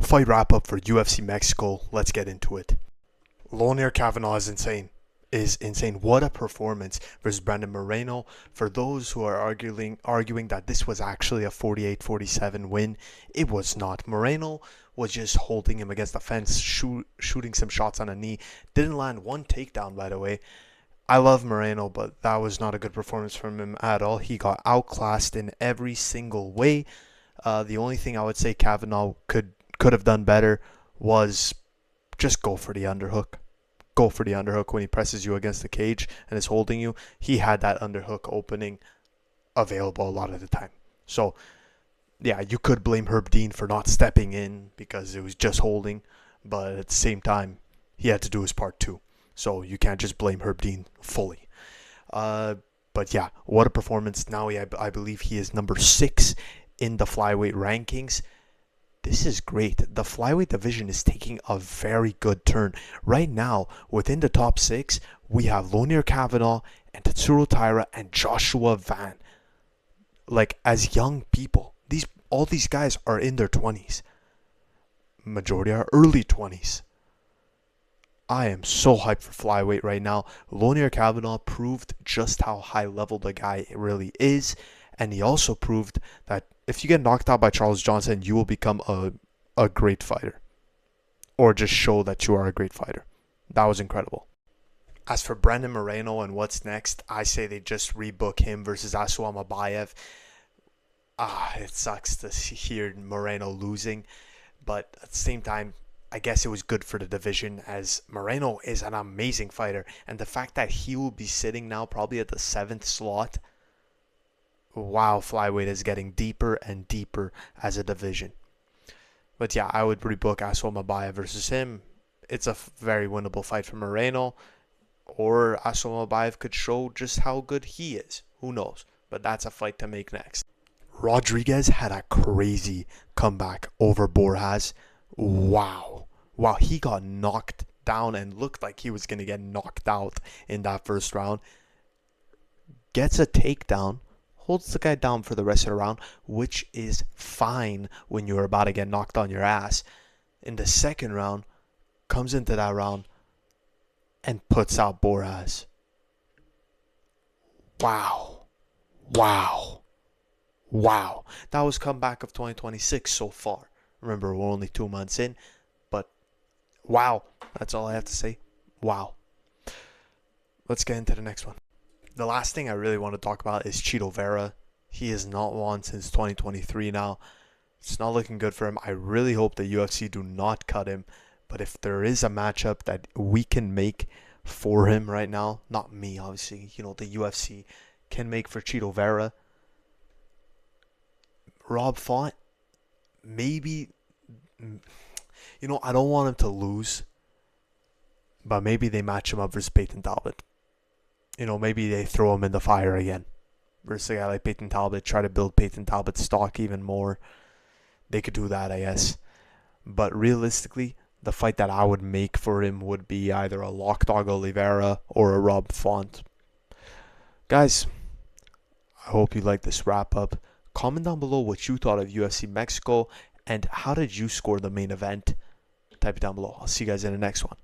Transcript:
4-fight wrap-up for UFC Mexico. Let's get into it. Lonier Kavanagh is insane. What a performance versus Brandon Moreno. For those who are arguing that this was actually a 48-47 win, it was not. Moreno was just holding him against the fence, shooting some shots on a knee. Didn't land one takedown, by the way. I love Moreno, but that was not a good performance from him at all. He got outclassed in every single way. The only thing I would say Kavanagh could have done better was just go for the underhook. Go for the underhook when he presses you against the cage and is holding you. He had that underhook opening available a lot of the time. So, yeah, you could blame Herb Dean for not stepping in because it was just holding. But at the same time, he had to do his part too. So you can't just blame Herb Dean fully. But yeah, what a performance. Now I believe he is number 6 in the flyweight rankings. This is great. The flyweight division is taking a very good turn. Right now, within the top 6, we have Lonier Kavanagh and Tatsuro Taira and Joshua Van. Like, as young people, all these guys are in their 20s. Majority are early 20s. I am so hyped for flyweight right now. Lonier Kavanagh proved just how high level the guy really is. And he also proved that if you get knocked out by Charles Johnson, you will become a great fighter. Or just show that you are a great fighter. That was incredible. As for Brandon Moreno and what's next, I say they just rebook him versus Asuam Abayev. It sucks to hear Moreno losing. But at the same time, I guess it was good for the division as Moreno is an amazing fighter. And the fact that he will be sitting now probably at the 7th slot. Wow, flyweight is getting deeper and deeper as a division. But yeah, I would rebook Asuam Abayev versus him. It's a very winnable fight for Moreno. Or Asuam Abayev could show just how good he is. Who knows? But that's a fight to make next. Rodriguez had a crazy comeback over Borjas. Wow, he got knocked down and looked like he was going to get knocked out in that first round. Gets a takedown, holds the guy down for the rest of the round, which is fine when you're about to get knocked on your ass. In the second round, comes into that round and puts out Borjas. Wow. That was comeback of 2026 so far. Remember, we're only 2 months in, but wow. That's all I have to say. Wow. Let's get into the next one. The last thing I really want to talk about is Chito Vera. He has not won since 2023 now. It's not looking good for him. I really hope the UFC do not cut him. But if there is a matchup that we can make for him right now, not me, obviously, the UFC can make for Chito Vera. Rob Font, maybe, I don't want him to lose, but maybe they match him up versus Peyton Talbot. Maybe they throw him in the fire again versus a guy like Peyton Talbot, try to build Peyton Talbot's stock even more. They could do that, I guess. But realistically, the fight that I would make for him would be either a Lockdog Oliveira or a Rob Font. Guys, I hope you like this wrap-up. Comment down below what you thought of UFC Mexico and how did you score the main event. Type it down below. I'll see you guys in the next one.